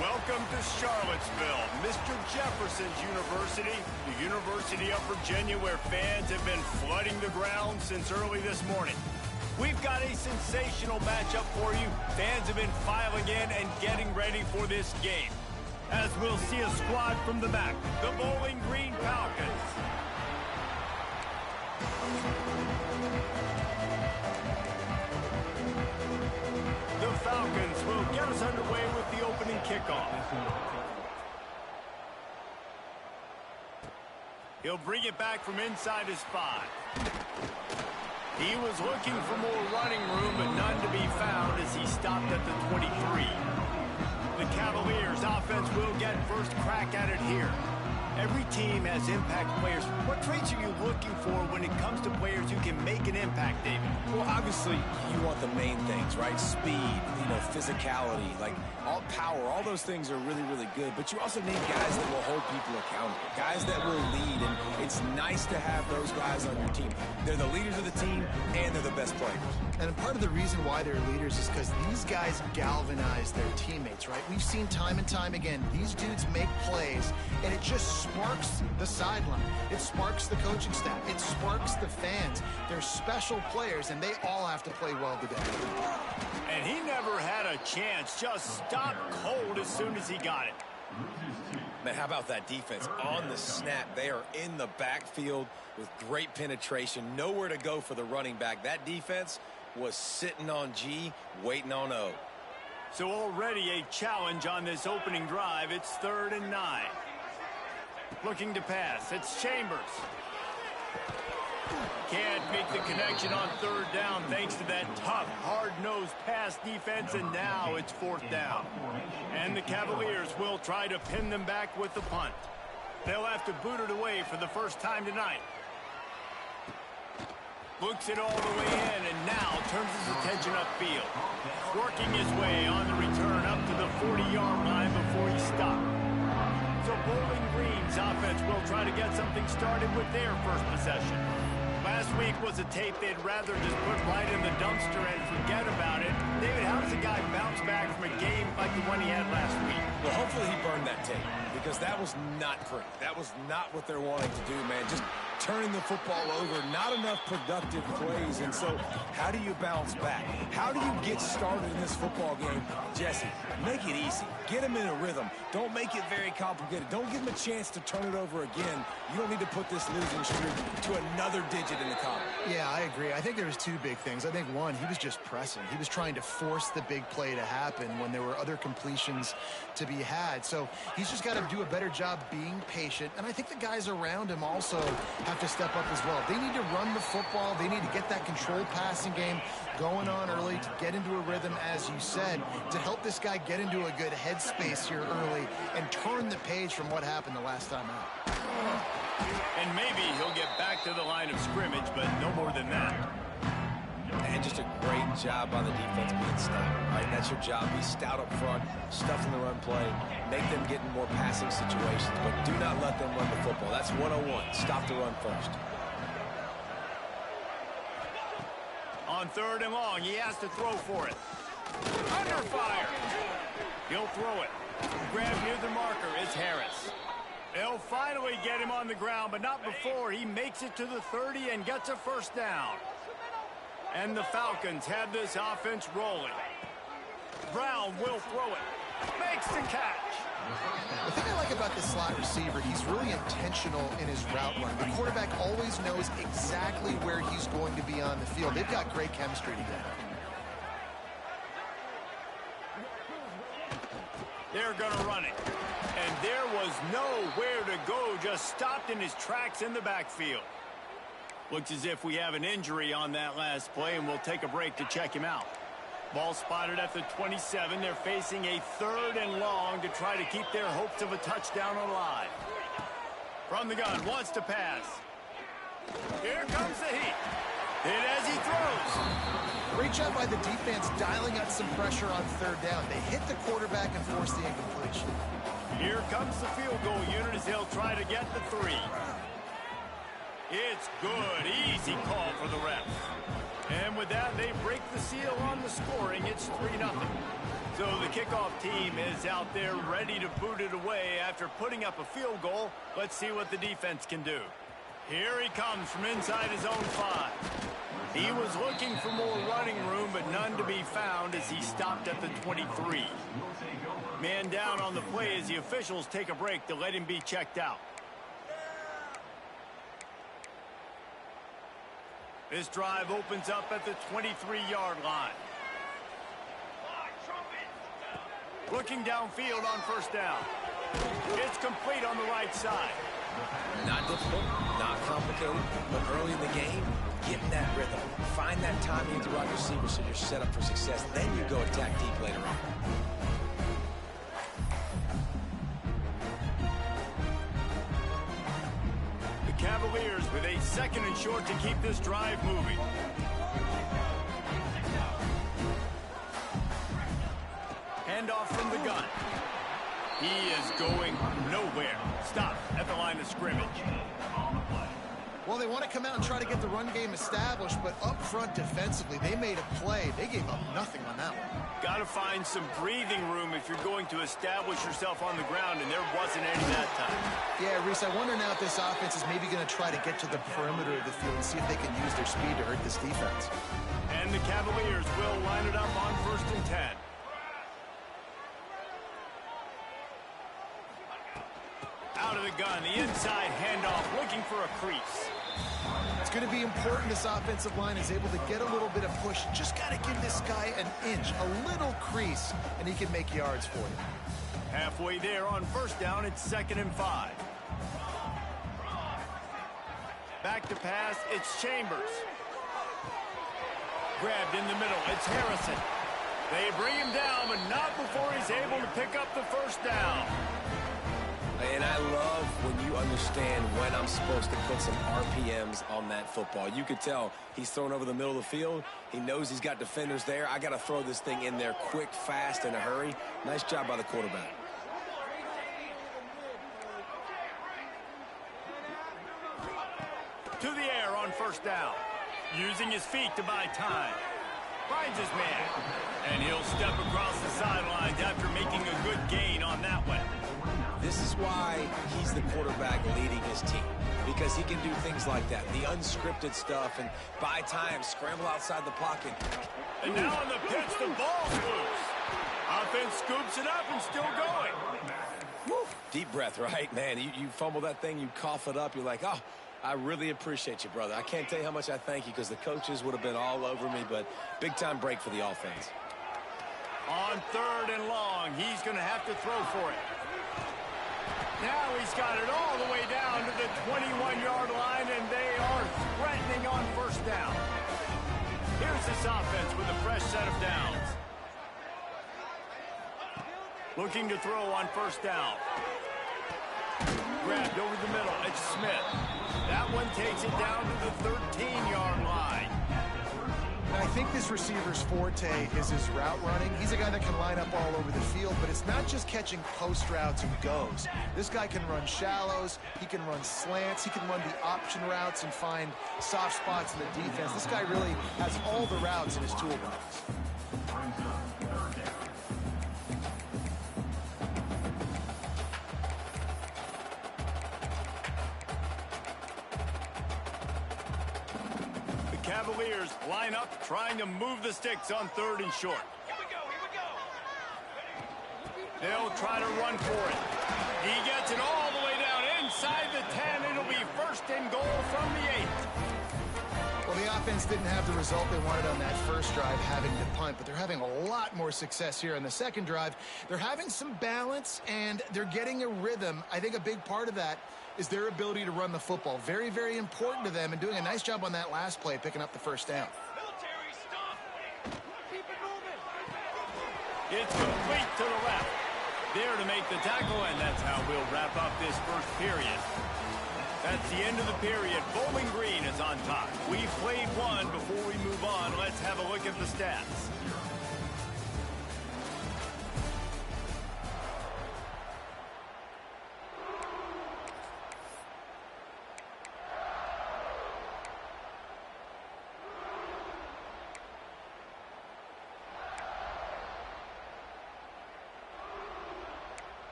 Welcome to Charlottesville, Mr. Jefferson's University, the University of Virginia, where fans have been flooding the ground since early this morning. We've got a sensational matchup for you. Fans have been filing in and getting ready for this game. As we'll see a squad from the back, the Bowling Green Falcons. The Falcons will get us underway with the opening kickoff. He'll bring it back from inside his 5. He was looking for more running room, but none to be found as he stopped at the 23. The Cavaliers offense will get first crack at it here. Every team has impact players. What traits are you looking for when it comes to players who can make an impact, David? Well, obviously, you want the main things, right? Speed, physicality, like all power, all those things are really, really good. But you also need guys that will hold people accountable, guys that will lead. And it's nice to have those guys on your team. They're the leaders of the team, and they're the best players. And part of the reason why they're leaders is because these guys galvanize their teammates, right? We've seen time and time again, these dudes make plays, and it just sparks the sideline. It sparks the coaching staff. It sparks the fans. They're special players, and they all have to play well today. And he never had a chance. Just stopped cold as soon as he got it. Man, how about that defense? On the snap, they are in the backfield with great penetration. Nowhere to go for the running back. That defense was sitting on G, waiting on O. So already a challenge on this opening drive. It's 3rd and 9. Looking to pass. It's Chambers. Can't make the connection on 3rd down thanks to that tough, hard-nosed pass defense, and now it's 4th down. And the Cavaliers will try to pin them back with the punt. They'll have to boot it away for the first time tonight. Looks it all the way in, and now turns his attention upfield. Working his way on the return up to the 40-yard line before he stopped. So Bowling Green's offense will try to get something started with their first possession. Last week was a tape they'd rather just put right in the dumpster and forget about it. David, how does a guy bounce back from a game like the one he had last week? Well, hopefully he burned that tape, because that was not pretty. That was not what they're wanting to do, man. Just turning the football over, not enough productive plays. And so how do you bounce back? How do you get started in this football game? Jesse, make it easy. Get him in a rhythm. Don't make it very complicated. Don't give him a chance to turn it over again. You don't need to put this losing streak to another digit in the column. Yeah, I agree. I think there was 2 big things. I think, one, he was just pressing. He was trying to force the big play to happen when there were other completions to be had. So he's just got to do a better job being patient. And I think the guys around him also have to step up as well. They need to run the football. They need to get that controlled passing game going on early to get into a rhythm, as you said, to help this guy get into a good headspace here early and turn the page from what happened the last time out. And maybe he'll get back to the line of scrimmage, but no more than that. And just a great job on the defense being stout. Right? That's your job. Be stout up front, stuff in the run play, make them get in more passing situations, but do not let them run the football. That's 101. Stop the run first. On 3rd and long, he has to throw for it. Under fire. He'll throw it. Grabbed near the marker is Harris. They'll finally get him on the ground, but not before he makes it to the 30 and gets a first down. And the Falcons have this offense rolling. Brown will throw it. Makes the catch. The thing I like about this slot receiver, he's really intentional in his route run. The quarterback always knows exactly where he's going to be on the field. They've got great chemistry together. They're going to run it. And there was nowhere to go, just stopped in his tracks in the backfield. Looks as if we have an injury on that last play, and we'll take a break to check him out. Ball spotted at the 27. They're facing a 3rd and long to try to keep their hopes of a touchdown alive. From the gun, wants to pass. Here comes the heat. Hit as he throws. Great job by the defense dialing up some pressure on 3rd down. They hit the quarterback and forced the incompletion. Here comes the field goal unit as they'll try to get the 3. It's good. Easy call for the ref. And with that, they break the seal on the scoring. It's 3-0. So the kickoff team is out there ready to boot it away after putting up a field goal. Let's see what the defense can do. Here he comes from inside his own 5. He was looking for more running room, but none to be found as he stopped at the 23. Man down on the play as the officials take a break to let him be checked out. This drive opens up at the 23-yard line. Looking downfield on first down. It's complete on the right side. Not difficult, not complicated, but early in the game, get in that rhythm. Find that timing with your wide receiver so you're set up for success. Then you go attack deep later on. The Cavaliers with a 2nd and short to keep this drive moving. Handoff from the gun. He is going nowhere. Stop at the line of scrimmage. Well, they want to come out and try to get the run game established, but up front defensively, they made a play. They gave up nothing on that one. Got to find some breathing room if you're going to establish yourself on the ground, and there wasn't any that time. Yeah, Reese, I wonder now if this offense is maybe going to try to get to the perimeter of the field and see if they can use their speed to hurt this defense. And the Cavaliers will line it up on 1st and 10. Out of the gun, the inside handoff, looking for a crease. It's going to be important this offensive line is able to get a little bit of push. Just got to give this guy an inch, a little crease, and he can make yards for you. Halfway there on first down, it's 2nd and 5. Back to pass, it's Chambers. Grabbed in the middle, it's Harrison. They bring him down, but not before he's able to pick up the first down. And I love when you understand when I'm supposed to put some RPMs on that football. You could tell he's thrown over the middle of the field. He knows he's got defenders there. I got to throw this thing in there quick, fast, in a hurry. Nice job by the quarterback. To the air on first down. Using his feet to buy time. Finds his man. And he'll step across the sidelines after making a good gain on that one. This is why he's the quarterback leading his team, because he can do things like that, the unscripted stuff, and buy time, scramble outside the pocket. And now on the pitch, the ball's loose. Offense scoops it up and still going. Woo. Deep breath, right? Man, you fumble that thing, you cough it up, you're like, oh, I really appreciate you, brother. I can't tell you how much I thank you, because the coaches would have been all over me, but big-time break for the offense. On 3rd and long, he's going to have to throw for it. Now he's got it all the way down to the 21-yard line, and they are threatening on first down. Here's this offense with a fresh set of downs. Looking to throw on first down. Grabbed over the middle. It's Smith. That one takes it down to the 13-yard line. I think this receiver's forte is his route running. He's a guy that can line up all over the field, but it's not just catching post routes and goes. This guy can run shallows, he can run slants, he can run the option routes and find soft spots in the defense. This guy really has all the routes in his toolbox. Cavaliers line up, trying to move the sticks on 3rd and short. Here we go. They'll try to run for it. He gets it all the way down inside the 10. It'll be 1st and goal from the 8. Well, the offense didn't have the result they wanted on that first drive, having to punt, but they're having a lot more success here on the second drive. They're having some balance, and they're getting a rhythm. I think a big part of that is their ability to run the football. Very, very important to them, and doing a nice job on that last play, picking up the first down. Military stuff. Keep it moving. It's complete to the left. There to make the tackle, and that's how we'll wrap up this first period. That's the end of the period. Bowling Green is on top. We've played one. Before we move on, let's have a look at the stats.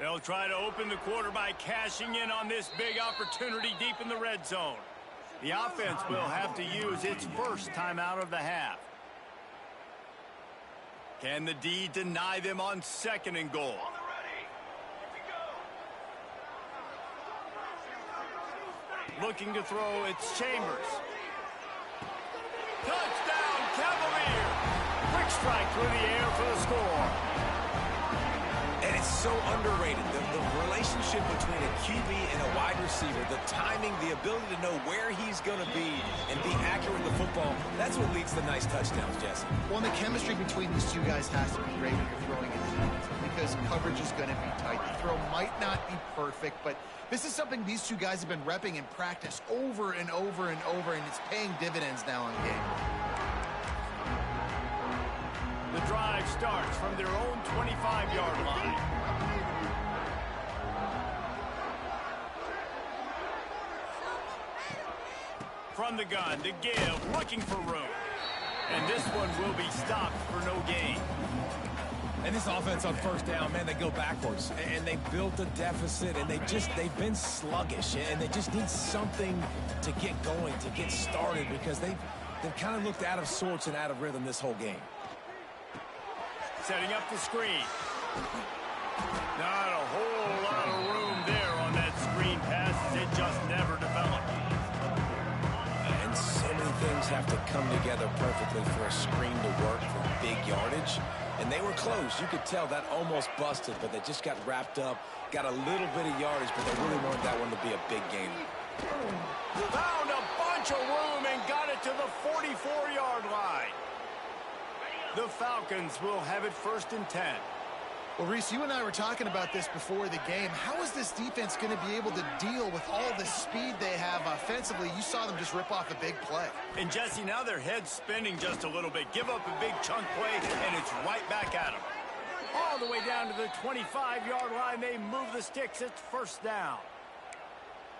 They'll try to open the quarter by cashing in on this big opportunity deep in the red zone. The offense will have to use its first timeout of the half. Can the D deny them on 2nd and goal? On the ready. Here we go. Looking to throw, it's Chambers. Touchdown, Cavalier! Quick strike through the air for the score. And it's so underrated. The relationship between a QB and a wide receiver, the timing, the ability to know where he's going to be and be accurate with the football, that's what leads to nice touchdowns, Jesse. Well, and the chemistry between these two guys has to be great when you're throwing it because coverage is going to be tight. The throw might not be perfect, but this is something these two guys have been repping in practice over and over and over, and it's paying dividends now in game. The drive starts from their own 25-yard line. From the gun to give, looking for room. And this one will be stopped for no gain. And this offense on 1st down, man, they go backwards. And they built a deficit, and they've been sluggish. And they just need something to get going, to get started, because they've kind of looked out of sorts and out of rhythm this whole game. Setting up the screen. Not a whole lot of room there on that screen pass. It just never developed. And so many things have to come together perfectly for a screen to work for big yardage. And they were close. You could tell that almost busted, but they just got wrapped up, got a little bit of yardage, but they really wanted that one to be a big game. Found a bunch of room and got it to the 44-yard line. The Falcons will have it 1st and 10. Well, Reese, you and I were talking about this before the game. How is this defense going to be able to deal with all the speed they have offensively? You saw them just rip off a big play. And, Jesse, now their head's spinning just a little bit. Give up a big chunk play, and it's right back at them. All the way down to the 25-yard line, they move the sticks. It's 1st down.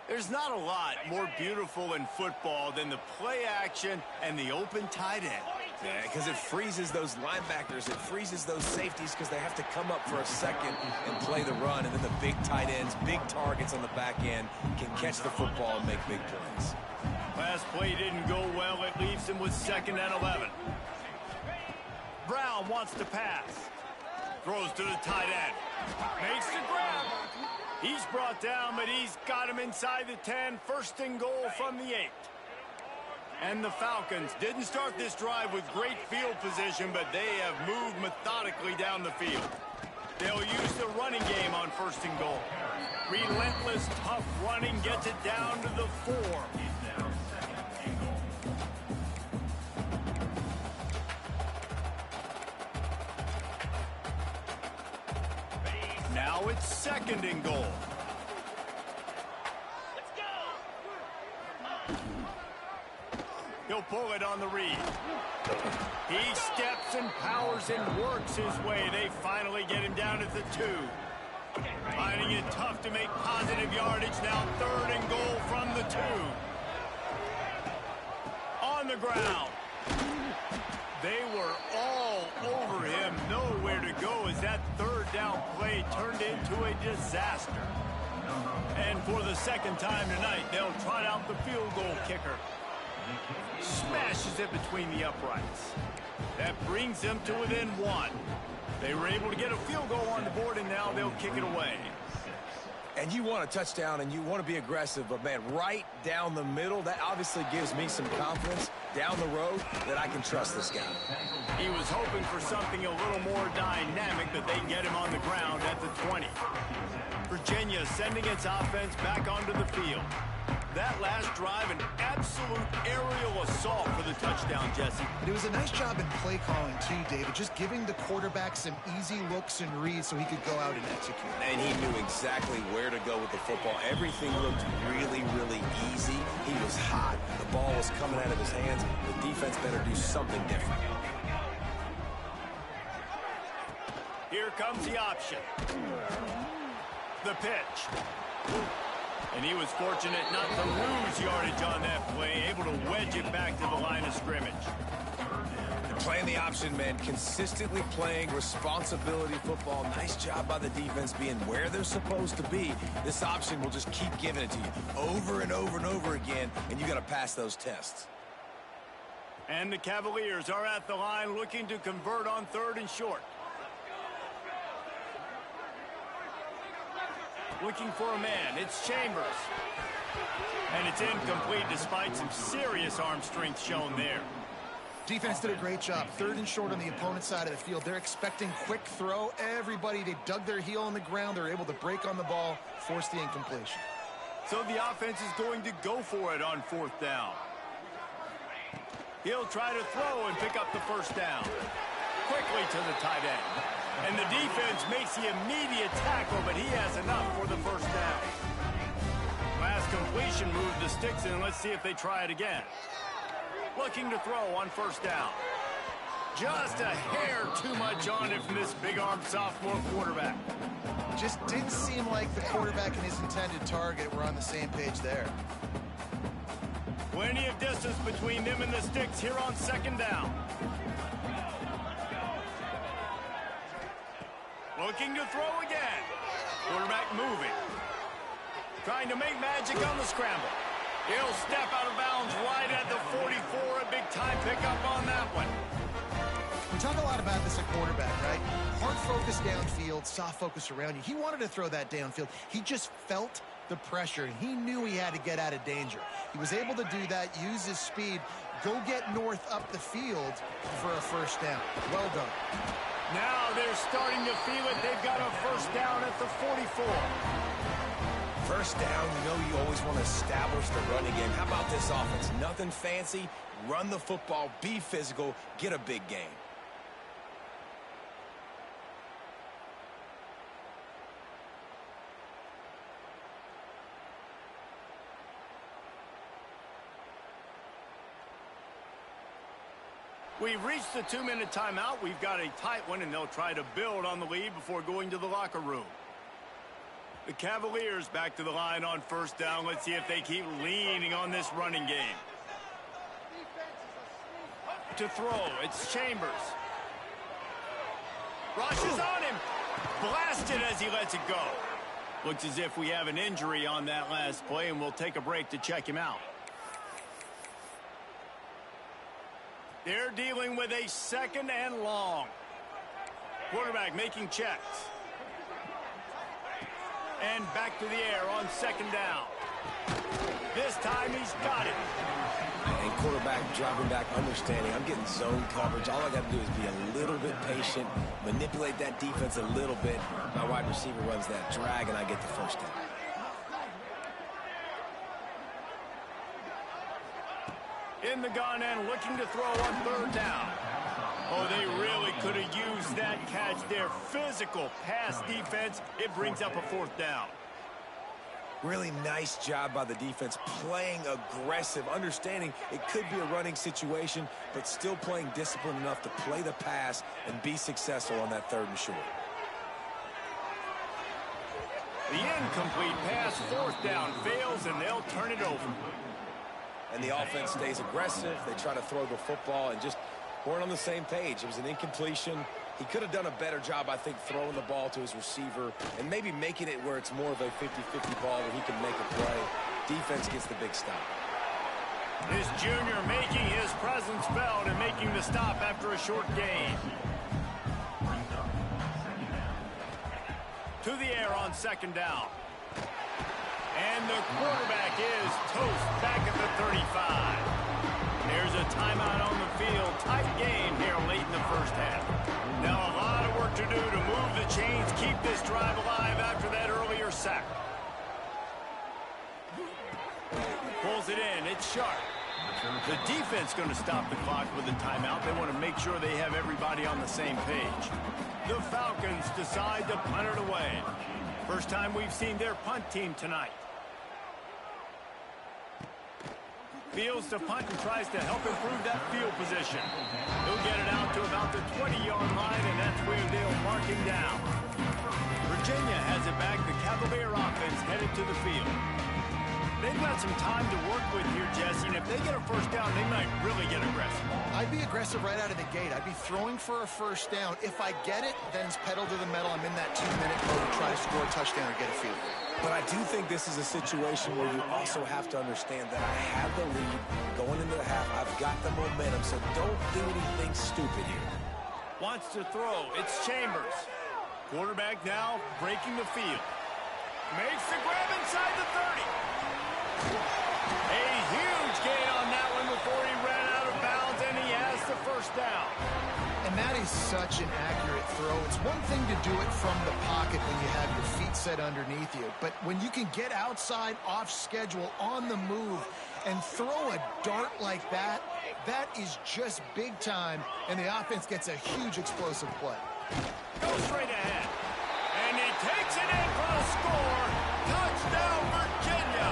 There's not a lot more beautiful in football than the play action and the open tight end. Yeah, because it freezes those linebackers. It freezes those safeties because they have to come up for a second and play the run. And then the big tight ends, big targets on the back end can catch the football and make big plays. Last play didn't go well. It leaves him with 2nd and 11. Brown wants to pass. Throws to the tight end. Makes the grab. He's brought down, but he's got him inside the 10. 1st and goal from the 8. And the Falcons didn't start this drive with great field position, but they have moved methodically down the field. They'll use the running game on 1st and goal. Relentless, tough running gets it down to the 4. Now it's 2nd and goal. He'll pull it on the read. He steps and powers and works his way. They finally get him down at the 2. Finding it tough to make positive yardage. Now 3rd and goal from the 2. On the ground. They were all over him. Nowhere to go as that 3rd down play turned into a disaster. And for the 2nd time tonight, they'll trot out the field goal kicker. Smashes it between the uprights. That brings them to within 1. They were able to get a field goal on the board, and now they'll kick it away. And you want a touchdown, and you want to be aggressive, but, man, right down the middle, that obviously gives me some confidence down the road that I can trust this guy. He was hoping for something a little more dynamic, but they get him on the ground at the 20. Virginia sending its offense back onto the field. That last drive, an absolute aerial assault for the touchdown, Jesse. It was a nice job in play calling, too, David, just giving the quarterback some easy looks and reads so he could go out and execute. And he knew exactly where to go with the football. Everything looked really, really easy. He was hot. The ball was coming out of his hands. The defense better do something different. Here comes the option. The pitch. And he was fortunate not to lose yardage on that play, able to wedge it back to the line of scrimmage. Playing the option, man. Consistently playing responsibility football. Nice job by the defense being where they're supposed to be. This option will just keep giving it to you over and over and over again, and you got to pass those tests. And the Cavaliers are at the line looking to convert on 3rd and short. Looking for a man. It's Chambers. And it's incomplete despite some serious arm strength shown there. Defense did a great job. 3rd and short on the opponent's side of the field. They're expecting quick throw. Everybody, they dug their heel on the ground. They're able to break on the ball, force the incompletion. So the offense is going to go for it on 4th down. He'll try to throw and pick up the 1st down. Quickly to the tight end. And the defense makes the immediate tackle, but he has enough for the 1st down. Last completion moved the sticks in. Let's see if they try it again. Looking to throw on 1st down. Just a hair too much on it from this big-armed sophomore quarterback. Just didn't seem like the quarterback and his intended target were on the same page there. Plenty of distance between them and the sticks here on 2nd down. Looking to throw again. Quarterback moving. Trying to make magic on the scramble. He'll step out of bounds right at the 44. A big-time pickup on that one. We talk a lot about this at quarterback, right? Hard focus downfield, soft focus around you. He wanted to throw that downfield. He just felt the pressure, and he knew he had to get out of danger. He was able to do that, use his speed, go get north up the field for a 1st down. Well done. Now they're starting to feel it. They've got a 1st down at the 44. 1st down, you know you always want to establish the running game. How about this offense? Nothing fancy. Run the football, be physical, get a big gain. We've reached the 2-minute timeout. We've got a tight one, and they'll try to build on the lead before going to the locker room. The Cavaliers back to the line on 1st down. Let's see if they keep leaning on this running game. To throw, it's Chambers. Rushes on him. Blasted as he lets it go. Looks as if we have an injury on that last play, and we'll take a break to check him out. They're dealing with a 2nd and long. Quarterback making checks. And back to the air on 2nd down. This time he's got it. And quarterback dropping back, understanding I'm getting zone coverage. All I got to do is be a little bit patient, manipulate that defense a little bit. My wide receiver runs that drag, and I get the 1st down. In the gun and looking to throw on 3rd down. Oh, they really could have used that catch there. Physical pass defense. It brings up a 4th down. Really nice job by the defense, playing aggressive, understanding it could be a running situation, but still playing disciplined enough to play the pass and be successful on that 3rd and short. The incomplete pass, 4th down, fails, and they'll turn it over. And the offense stays aggressive. They try to throw the football and just weren't on the same page. It was an incompletion. He could have done a better job, I think, throwing the ball to his receiver and maybe making it where it's more of a 50-50 ball where he can make a play. Defense gets the big stop. This junior making his presence felt and making the stop after a short gain. To the air on 2nd down. And the quarterback is toast back at the 35. There's a timeout on the field. Tight game here late in the 1st half. Now a lot of work to do to move the chains, keep this drive alive after that earlier sack. Pulls it in. It's sharp. The defense going to stop the clock with a timeout. They want to make sure they have everybody on the same page. The Falcons decide to punt it away. First time we've seen their punt team tonight. Fields to punt and tries to help improve that field position. He'll get it out to about the 20-yard line, and that's where they'll mark him down. Virginia has it back. The Cavalier offense headed to the field. They've got some time to work with here, Jesse, and if they get a first down, they might really get aggressive. I'd be aggressive right out of the gate. I'd be throwing for a first down. If I get it, then it's pedal to the metal. I'm in that 2-minute mode to try to score a touchdown or get a field goal. But I do think this is a situation where you also have to understand that I have the lead going into the half. I've got the momentum, so don't do anything stupid here. Wants to throw. It's Chambers. Quarterback now breaking the field. Makes the grab inside the 30. A huge gain on that one before he ran out of bounds, and he has the first down. And that is such an accurate throw. It's one thing to do it from the pocket when you have your feet set underneath you, but when you can get outside, off schedule, on the move, and throw a dart like that, that is just big time, and the offense gets a huge explosive play. Goes straight ahead. And he takes it in for the score. Touchdown, Virginia.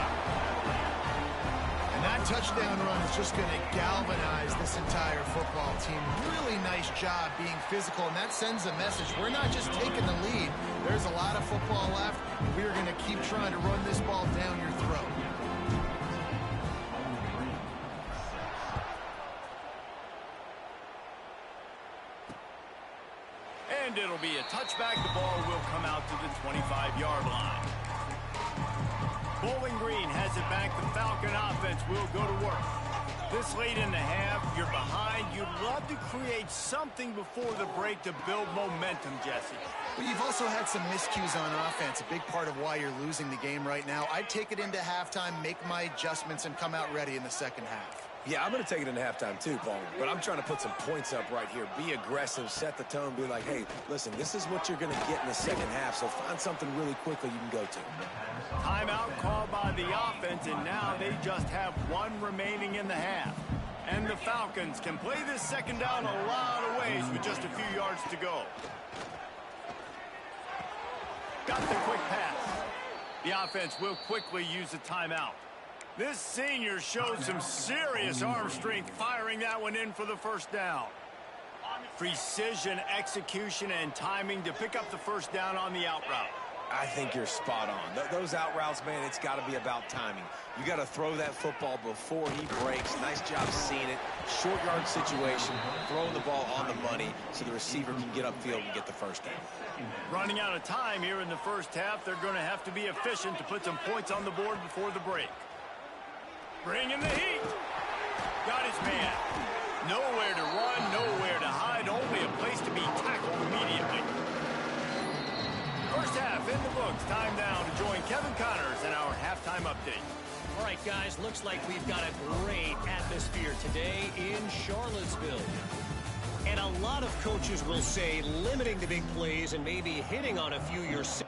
And that touchdown run is just going to galvanize this entire football team. Really nice job being physical, and that sends a message. We're not just taking the lead. There's a lot of football left, and we're going to keep trying to run this ball down your throat. And it'll be a touchback. The ball will come out to the 25-yard line. Bowling Green has it back. The Falcon offense will go to work. This late in the half, you're behind. You'd love to create something before the break to build momentum, Jesse. But you've also had some miscues on offense, a big part of why you're losing the game right now. I'd take it into halftime, make my adjustments, and come out ready in the second half. Yeah, I'm going to take it into halftime too, Paul. But I'm trying to put some points up right here. Be aggressive, set the tone, be like, hey, listen, this is what you're going to get in the second half, so find something really quickly you can go to. Timeout called by the offense, and now they just have one remaining in the half. And the Falcons can play this second down a lot of ways with just a few yards to go. Got the quick pass. The offense will quickly use a timeout. This senior showed some serious arm strength firing that one in for the first down. Precision, execution, and timing to pick up the first down on the out route. I think you're spot on. Those out routes, man, it's got to be about timing. You got to throw that football before he breaks. Nice job seeing it. Short yard situation, throwing the ball on the money so the receiver can get upfield and get the first down. Running out of time here in the first half, they're going to have to be efficient to put some points on the board before the break. Bringing the heat. Got his man. Nowhere to run, nowhere to hide, only a place to be tackled immediately. First half in the books. Time now to join Kevin Connors in our halftime update. All right, guys, looks like we've got a great atmosphere today in Charlottesville. And a lot of coaches will say limiting the big plays and maybe hitting on a few yourself.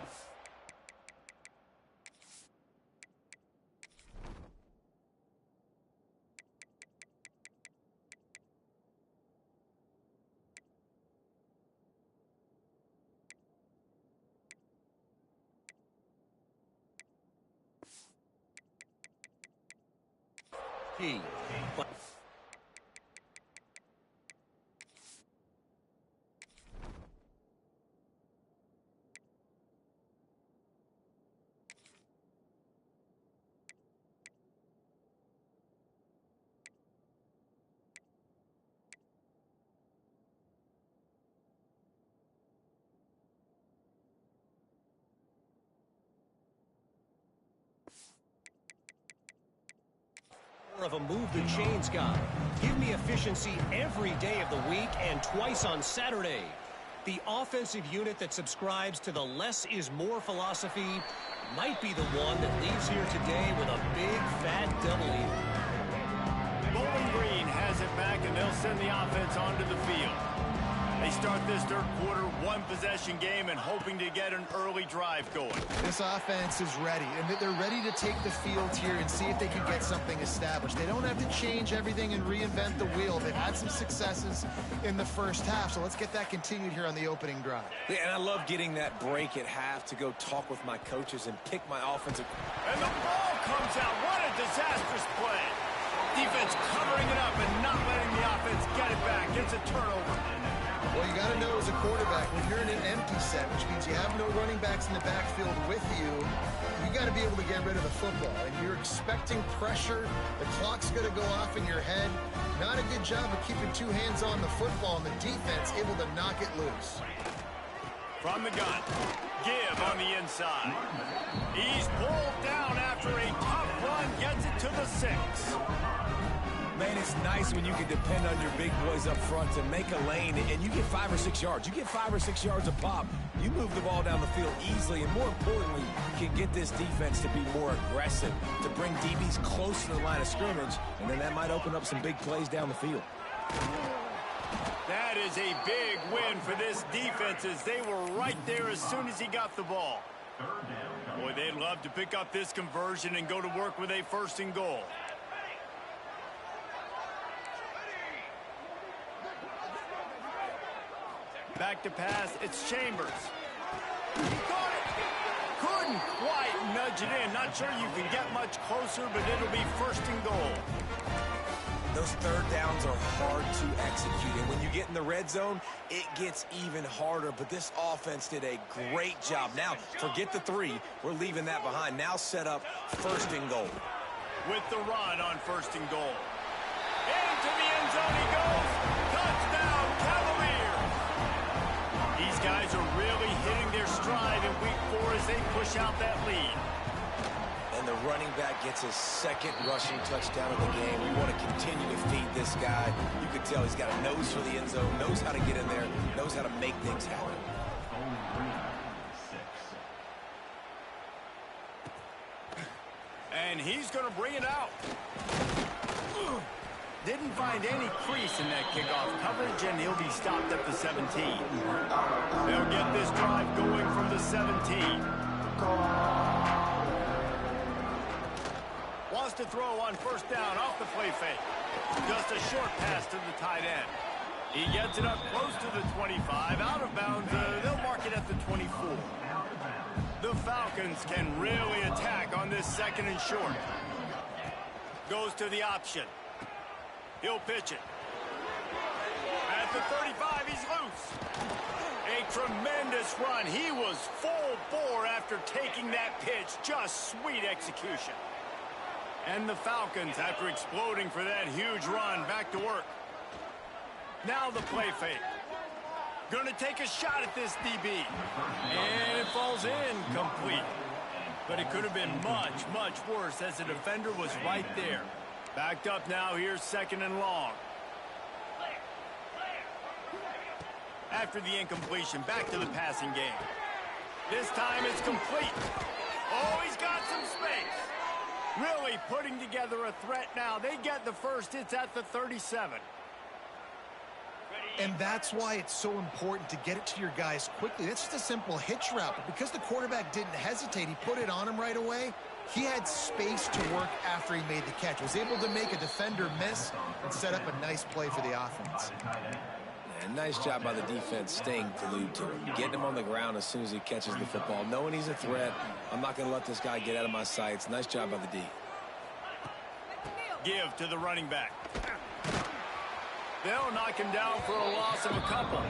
But of a move the chains guy. Give me efficiency every day of the week and twice on Saturday. The offensive unit that subscribes to the less is more philosophy might be the one that leaves here today with a big fat W. Bowling Green has it back, and they'll send the offense onto the field. They start this third quarter one-possession game and hoping to get an early drive going. This offense is ready, and they're ready to take the field here and see if they can get something established. They don't have to change everything and reinvent the wheel. They've had some successes in the first half, so let's get that continued here on the opening drive. Yeah, and I love getting that break at half to go talk with my coaches and pick my offensive. And the ball comes out. What a disastrous play. Defense covering it up and not letting the offense get it back. Gets a turnover. Well, you got to know as a quarterback, when you're in an empty set, which means you have no running backs in the backfield with you, you got got to be able to get rid of the football, and you're expecting pressure. The clock's going to go off in your head. Not a good job of keeping two hands on the football, and the defense able to knock it loose. From the gun, Give on the inside. He's pulled down after a tough run, gets it to the 6. Man, it's nice when you can depend on your big boys up front to make a lane, and you get 5 or 6 yards. You get 5 or 6 yards a pop. You move the ball down the field easily, and more importantly, can get this defense to be more aggressive, to bring DBs close to the line of scrimmage, and then that might open up some big plays down the field. That is a big win for this defense, as they were right there as soon as he got the ball. Boy, they'd love to pick up this conversion and go to work with a 1st and goal. Back to pass, it's Chambers. He caught it. Couldn't quite nudge it in. Not sure you can get much closer, but it'll be 1st and goal. Those third downs are hard to execute, and when you get in the red zone, it gets even harder, but this offense did a great job. Now, forget the 3. We're leaving that behind. Now set up 1st and goal. With the run on 1st and goal. Into the end zone he goes. Touchdown, Cavaliers. These guys are really hitting their stride in week 4 as they push out that lead. And the running back gets his 2nd rushing touchdown of the game. We want to continue to feed this guy. You can tell he's got a nose for the end zone, knows how to get in there, knows how to make things happen. And he's going to bring it out. Didn't find any crease in that kickoff coverage, and he'll be stopped at the 17. They'll get this drive going from the 17. Wants to throw on 1st down off the play fake. Just a short pass to the tight end. He gets it up close to the 25. Out of bounds, they'll mark it at the 24. The Falcons can really attack on this 2nd and short. Goes to the option. He'll pitch it. At the 35, he's loose. A tremendous run. He was full bore after taking that pitch. Just sweet execution. And the Falcons, after exploding for that huge run, back to work. Now the play fake. Going to take a shot at this DB. And it falls in complete. But it could have been much, much worse as the defender was right there. Backed up now, here's 2nd and long. After the incompletion, back to the passing game. This time it's complete. Oh, he's got some space. Really putting together a threat now. They get the 1st. It's at the 37. And that's why it's so important to get it to your guys quickly. It's just a simple hitch route. But because the quarterback didn't hesitate, he put it on him right away. He had space to work after he made the catch. Was able to make a defender miss and set up a nice play for the offense. And nice job by the defense staying glued to him. Getting him on the ground as soon as he catches the football. Knowing he's a threat, I'm not going to let this guy get out of my sights. Nice job by the D. Give to the running back. They'll knock him down for a loss of a couple.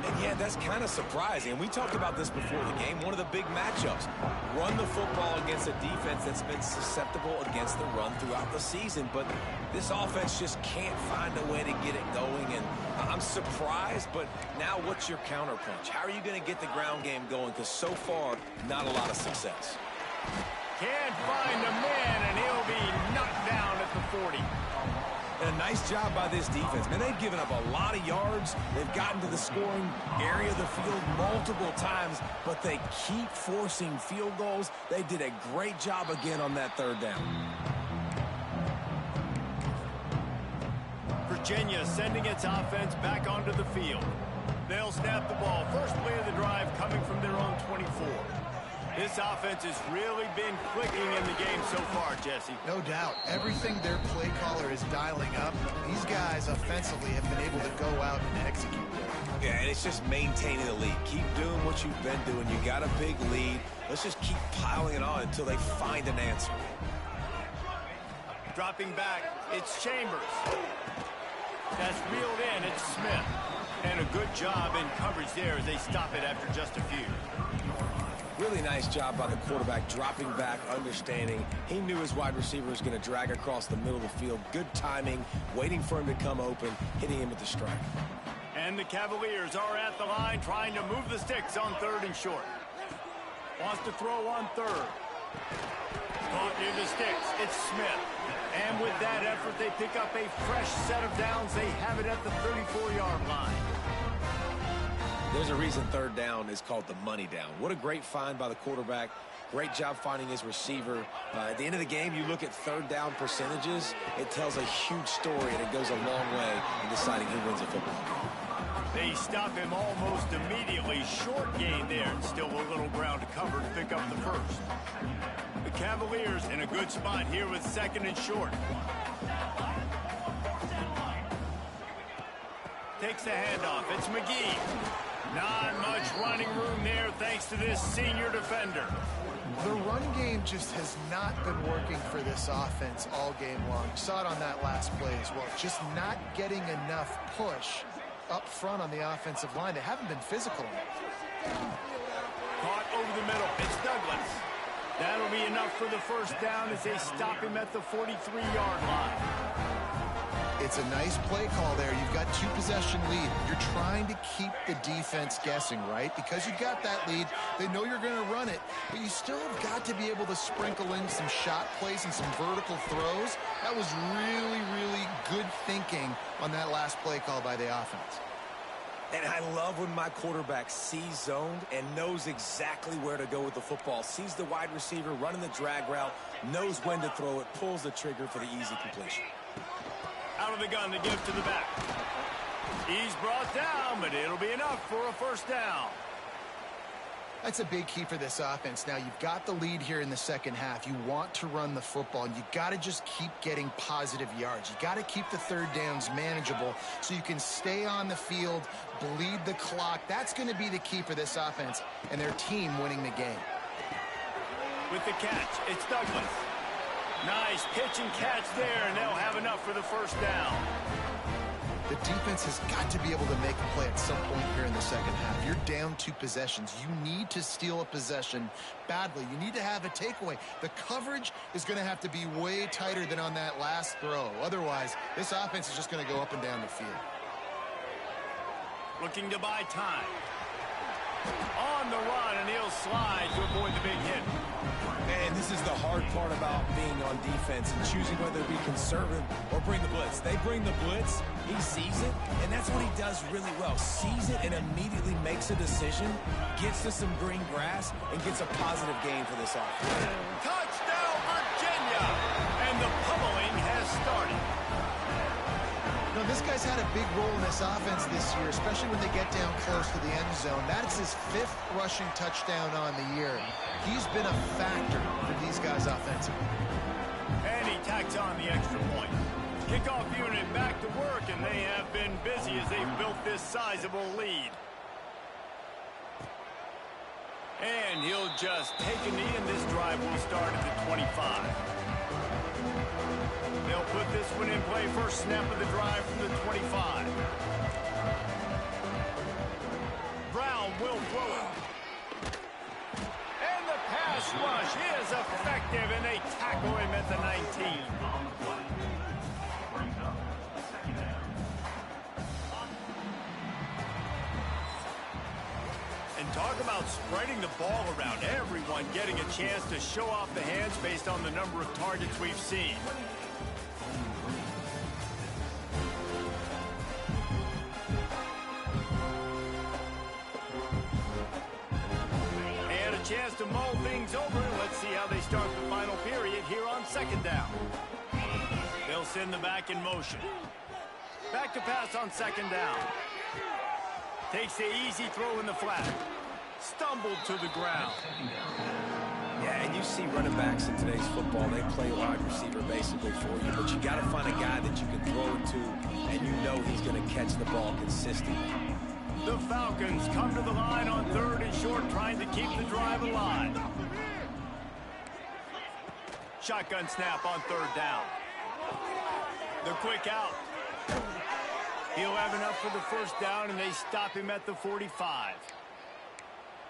And yeah, that's kind of surprising. We talked about this before the game. One of the big matchups. Run the football against a defense that's been susceptible against the run throughout the season. But this offense just can't find a way to get it going. And I'm surprised, but now what's your counterpunch? How are you going to get the ground game going? Because so far, not a lot of success. Can't find a man, and he'll be knocked down at the 40. And a nice job by this defense. Man, they've given up a lot of yards. They've gotten to the scoring area of the field multiple times, but they keep forcing field goals. They did a great job again on that 3rd down. Virginia sending its offense back onto the field. They'll snap the ball. First play of the drive coming from their own 24. This offense has really been clicking in the game so far, Jesse. No doubt. Everything their play caller is dialing up, these guys offensively have been able to go out and execute. Yeah, and it's just maintaining the lead. Keep doing what you've been doing. You got a big lead. Let's just keep piling it on until they find an answer. Dropping back, it's Chambers. That's reeled in, it's Smith. And a good job in coverage there as they stop it after just a few. Really nice job by the quarterback, dropping back, understanding. He knew his wide receiver was going to drag across the middle of the field. Good timing, waiting for him to come open, hitting him with the strike. And the Cavaliers are at the line trying to move the sticks on 3rd and short. Wants to throw on 3rd. Caught near the sticks. It's Smith. And with that effort, they pick up a fresh set of downs. They have it at the 34-yard line. There's a reason 3rd down is called the money down. What a great find by the quarterback. Great job finding his receiver. At the end of the game, you look at 3rd down percentages. It tells a huge story, and it goes a long way in deciding who wins a football game. They stop him almost immediately. Short gain there. Still a little ground to cover to pick up the first. The Cavaliers in a good spot here with 2nd and short. Takes the handoff. It's McGee. Not much running room there thanks to this senior defender. The run game just has not been working for this offense all game long. You saw it on that last play as well. Just not getting enough push up front on the offensive line. They haven't been physical enough. Caught over the middle. It's Douglas. That'll be enough for the first down as they stop him at the 43-yard line. It's a nice play call there. You've got 2-possession lead. You're trying to keep the defense guessing, right? Because you've got that lead, they know you're going to run it, but you still have got to be able to sprinkle in some shot plays and some vertical throws. That was really, really good thinking on that last play call by the offense. And I love when my quarterback sees zoned and knows exactly where to go with the football. Sees the wide receiver running the drag route, knows when to throw it, pulls the trigger for the easy completion. Out of the gun to give to the back. He's brought down, but it'll be enough for a first down. That's a big key for this offense. Now, you've got the lead here in the second half. You want to run the football, and you got to just keep getting positive yards. You got to keep the 3rd downs manageable so you can stay on the field, bleed the clock. That's going to be the key for this offense and their team winning the game. With the catch, it's Douglas. Nice pitch and catch there, and they'll have enough for the first down. The defense has got to be able to make a play at some point here in the second half. You're down 2 possessions. You need to steal a possession badly. You need to have a takeaway. The coverage is going to have to be way tighter than on that last throw. Otherwise, this offense is just going to go up and down the field. Looking to buy time. On the run, and he'll slide to avoid the big hit. And this is the hard part about being on defense and choosing whether to be conservative or bring the blitz. They bring the blitz, he sees it, and that's what he does really well. Sees it and immediately makes a decision, gets to some green grass, and gets a positive gain for this offense. Touchdown, Virginia! And the pummeling has started. No, this guy's had a big role in this offense this year, especially when they get down close to the end zone. That's his 5th rushing touchdown on the year. He's been a factor for these guys offensively. And he tacks on the extra point. Kickoff unit back to work, and they have been busy as they've built this sizable lead. And he'll just take a knee, and this drive will start at the 25. They'll put this one in play. First snap of the drive from the 25. Brown will throw it. And the pass rush is effective, and they tackle him at the 19. And talk about spreading the ball around. Everyone getting a chance to show off the hands based on the number of targets we've seen. Chance to mull things over. Let's see how they start the final period here on 2nd down. They'll send the back in motion. Back to pass on 2nd down. Takes the easy throw in the flat. Stumbled to the ground. Yeah, and you see running backs in today's football, they play wide receiver basically for you, but you got to find a guy that you can throw it to, and you know he's going to catch the ball consistently. The Falcons come to the line on 3rd and short, trying to keep the drive alive. Shotgun snap on 3rd down. The quick out. He'll have enough for the first down, and they stop him at the 45.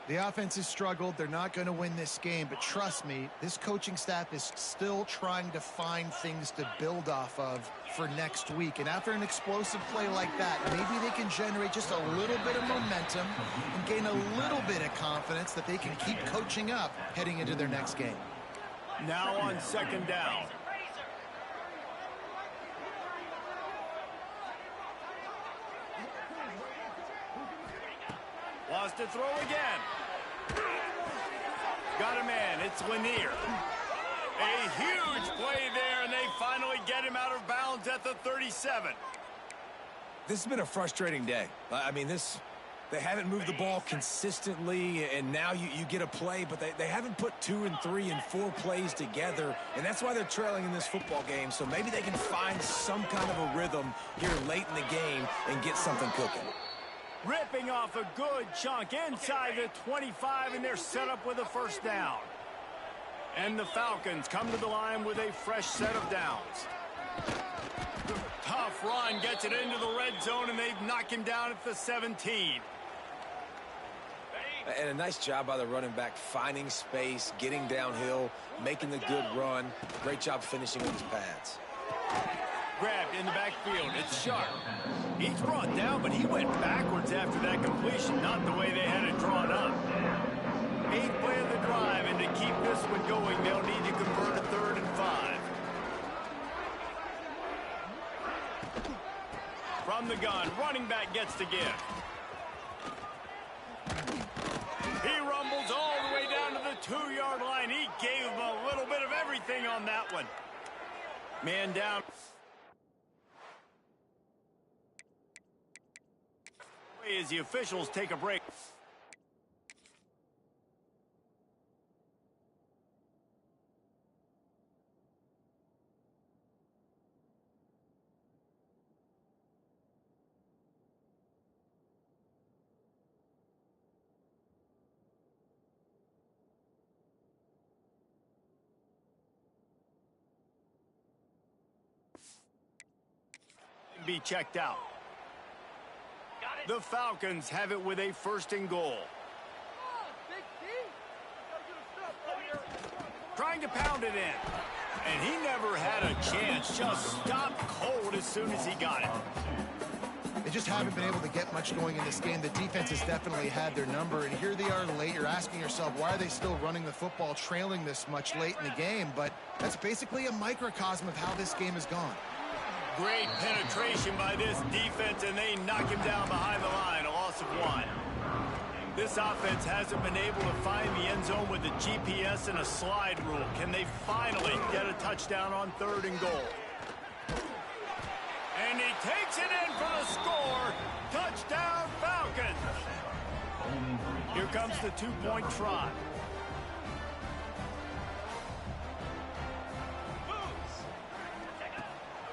The offense has struggled. They're not going to win this game, but trust me, this coaching staff is still trying to find things to build off of for next week. And after an explosive play like that, maybe they can generate just a little bit of momentum and gain a little bit of confidence that they can keep coaching up heading into their next game. Now on second down. Lost to throw again. Got a man. It's Lanier. A huge play there, and they finally get him out of bounds at the 37. This has been a frustrating day. I mean, they haven't moved the ball consistently, and now you get a play, but they haven't put 2 and 3 and 4 plays together, and that's why they're trailing in this football game. So maybe they can find some kind of a rhythm here late in the game and get something cooking. Ripping off a good chunk inside the 25, and they're set up with a first down. And the Falcons come to the line with a fresh set of downs. Tough run gets it into the red zone, and they've knocked him down at the 17. And a nice job by the running back, finding space, getting downhill, making the good run. Great job finishing with his pads. Grabbed in the backfield. It's Sharp. He's brought down, but he went backwards after that completion, not the way they had it drawn up. 8th play of the drive, and to keep this one going, they'll need to convert a 3rd and 5. From the gun, running back gets to give. He rumbles all the way down to the 2-yard line. He gave him a little bit of everything on that one. Man down. As the officials take a break. Be checked out. The Falcons have it with a 1st and goal. Trying to pound it in. And he never had a chance. Just stopped cold as soon as he got it. They just haven't been able to get much going in this game. The defense has definitely had their number, and here they are late. You're asking yourself, why are they still running the football, trailing this much late in the game? But that's basically a microcosm of how this game has gone. Great penetration by this defense, and they knock him down behind the line, a loss of 1. This offense hasn't been able to find the end zone with the GPS and a slide rule. Can they finally get a touchdown on 3rd and goal? And he takes it in for the score. Touchdown, Falcons. Here comes the 2-point try.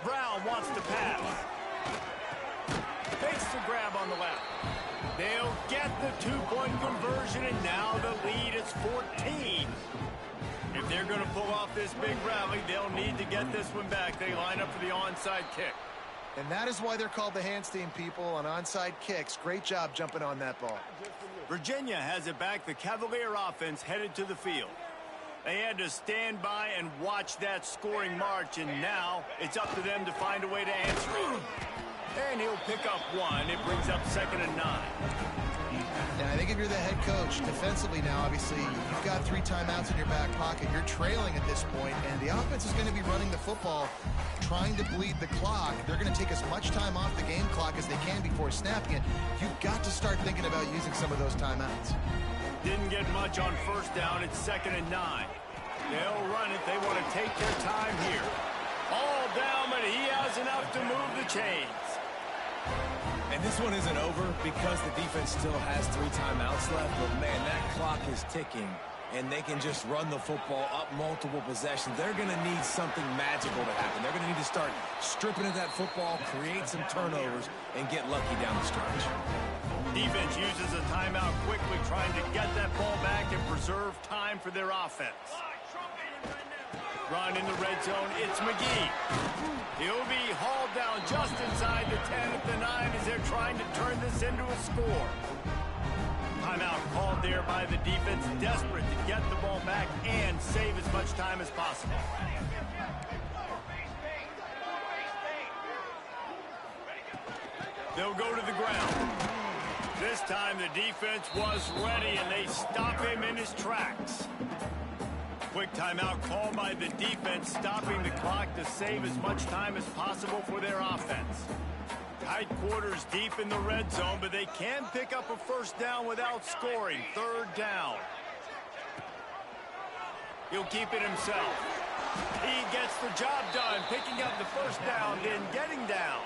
Brown wants to pass. Fakes the grab on the left. They'll get the 2-point conversion, and now the lead is 14. If they're going to pull off this big rally, they'll need to get this one back. They line up for the onside kick. And that is why they're called the hands team, people, on onside kicks. Great job jumping on that ball. Virginia has it back. The Cavalier offense headed to the field. They had to stand by and watch that scoring march, and now it's up to them to find a way to answer it. And he'll pick up 1. It brings up 2nd and 9. And I think if you're the head coach, defensively now, obviously, you've got 3 timeouts in your back pocket. You're trailing at this point, and the offense is going to be running the football, trying to bleed the clock. They're going to take as much time off the game clock as they can before snapping it. You've got to start thinking about using some of those timeouts. Didn't get much on 1st down. It's 2nd and 9. They'll run it. They want to take their time here. All down, but he has enough to move the chains. And this one isn't over because the defense still has 3 timeouts left. But, man, that clock is ticking, and they can just run the football up multiple possessions. They're going to need something magical to happen. They're going to need to start stripping at that football, create some turnovers, and get lucky down the stretch. Defense uses a timeout quickly, trying to get that ball back and preserve time for their offense. Run in the red zone, it's McGee. He'll be hauled down just inside the 10 at the 9 as they're trying to turn this into a score. Timeout called there by the defense, desperate to get the ball back and save as much time as possible. They'll go to the ground. This time the defense was ready, and they stop him in his tracks. Quick timeout called by the defense, stopping the clock to save as much time as possible for their offense. Tight quarters deep in the red zone, but they can pick up a first down without scoring. Third down. He'll keep it himself. He gets the job done, picking up the first down, then getting down.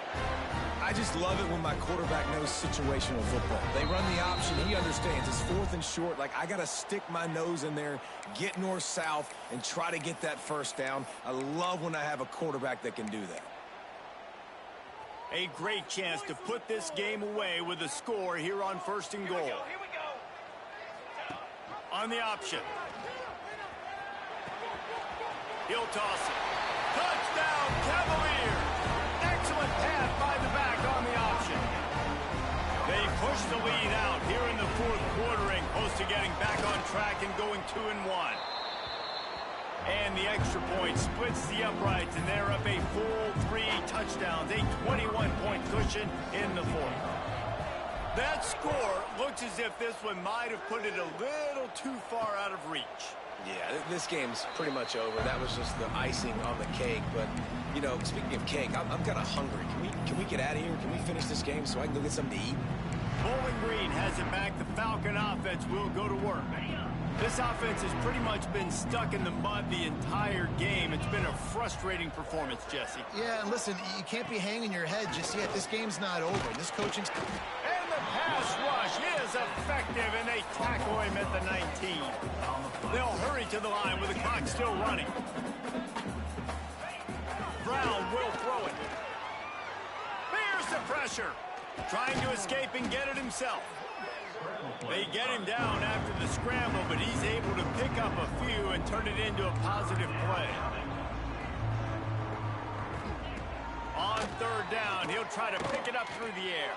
I just love it when my quarterback knows situational football. They run the option. He understands. It's 4th and short. Like, I got to stick my nose in there, get north-south, and try to get that first down. I love when I have a quarterback that can do that. A great chance to put this game away with a score here on 1st and goal. Here we go. On the option. He'll toss it. Touchdown, Cavaliers! Excellent pass by the back on the option. They push the lead out here in the 4th quarter and close to getting back on track and going 2-1. And the extra point splits the uprights, and they're up a full 3 touchdowns, a 21-point cushion in the 4th. That score looks as if this one might have put it a little too far out of reach. Yeah, this game's pretty much over. That was just the icing on the cake. But, you know, speaking of cake, I'm kind of hungry. Can we get out of here? Can we finish this game so I can go get something to eat? Bowling Green has it back. The Falcon offense will go to work. This offense has pretty much been stuck in the mud the entire game. It's been a frustrating performance, Jesse. Yeah, and listen, you can't be hanging your head just yet. This game's not over. This coaching's... And the pass rush is effective, and they tackle him at the 19. They'll hurry to the line with the clock still running. Brown will throw it. There's the pressure. Trying to escape and get it himself. They get him down after the scramble, but he's able to pick up a few and turn it into a positive play. On 3rd down, he'll try to pick it up through the air.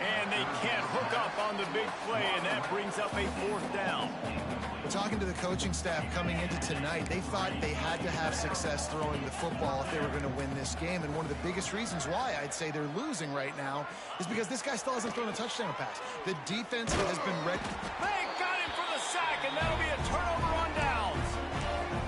And they can't hook up on the big play, and that brings up a 4th down. Talking to the coaching staff coming into tonight, they thought they had to have success throwing the football if they were going to win this game. And one of the biggest reasons why I'd say they're losing right now is because this guy still hasn't thrown a touchdown pass. The defense has been ready. They got him for the sack, and that'll be a turnover on downs.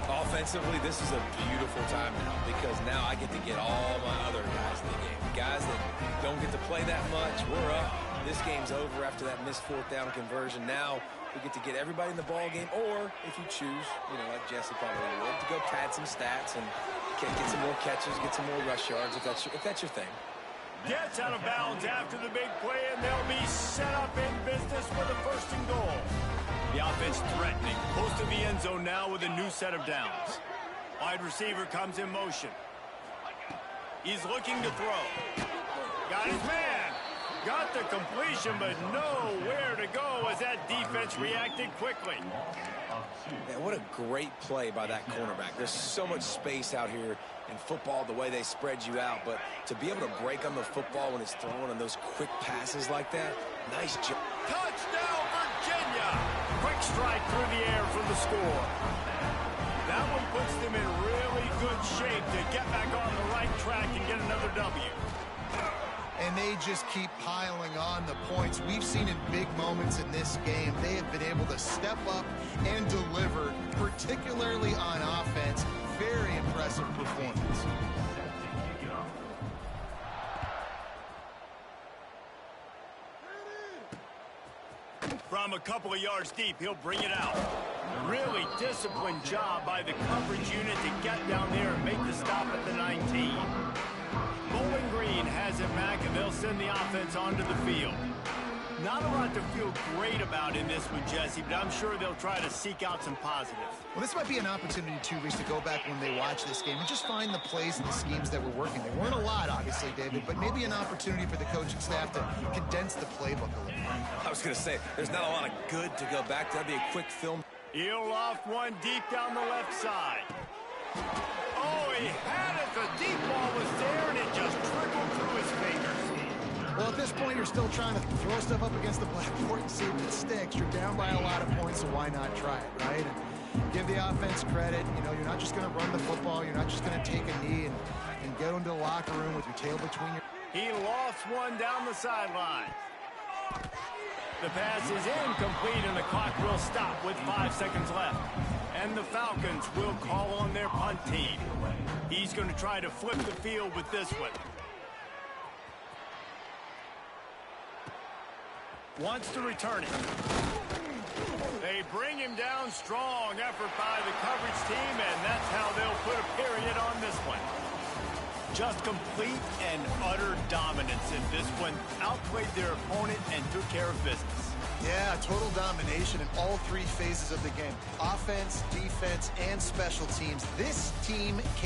Offensively, this is a beautiful time now because now I get to get all my other guys in the game. Guys that don't get to play that much, we're up. This game's over after that missed 4th down conversion. Now we get to get everybody in the ball game, or if you choose, you know, like Jesse probably would, to go pad some stats and get some more catches, get some more rush yards if that's your thing. Gets out of bounds after the big play, and they'll be set up in business for the 1st and goal. The offense threatening, close to the end zone now with a new set of downs. Wide receiver comes in motion. He's looking to throw. Got his man. Got the completion, but nowhere to go as that defense reacted quickly. Man, what a great play by that cornerback. There's so much space out here in football, the way they spread you out, but to be able to break on the football when it's thrown on those quick passes like that, nice job. Touchdown, Virginia! Quick strike through the air for the score. That one puts them in really good shape to get back on the right track and get another W. And they just keep piling on the points. We've seen in big moments in this game, they have been able to step up and deliver, particularly on offense. Very impressive performance. From a couple of yards deep, he'll bring it out. Really disciplined job by the coverage unit to get down there and make the stop at the 19. Bowling Green has it back, and they'll send the offense onto the field. Not a lot to feel great about in this one, Jesse, but I'm sure they'll try to seek out some positives. Well, this might be an opportunity, too, Reese, to go back when they watch this game and just find the plays and the schemes that were working. There weren't a lot, obviously, David, but maybe an opportunity for the coaching staff to condense the playbook a little. I was going to say, there's not a lot of good to go back to. That'd be a quick film. He'll loft one deep down the left side. Oh, he had it. The deep ball was there, and it just trickled through his fingers. Well, at this point, you're still trying to throw stuff up against the blackboard and see if it sticks. You're down by a lot of points, so why not try it, right? And give the offense credit. You know, you're not just going to run the football. You're not just going to take a knee and go into the locker room with your tail between your... He lofts one down the sideline. The pass is incomplete, and the clock will stop with 5 seconds left. And the Falcons will call on their punt team. He's going to try to flip the field with this one. Wants to return it. They bring him down. Strong effort by the coverage team, and that's how they'll put a period on this one. Just complete and utter dominance in this one. Outplayed their opponent and took care of business. Yeah, total domination in all 3 phases of the game. Offense, defense, and special teams. This team came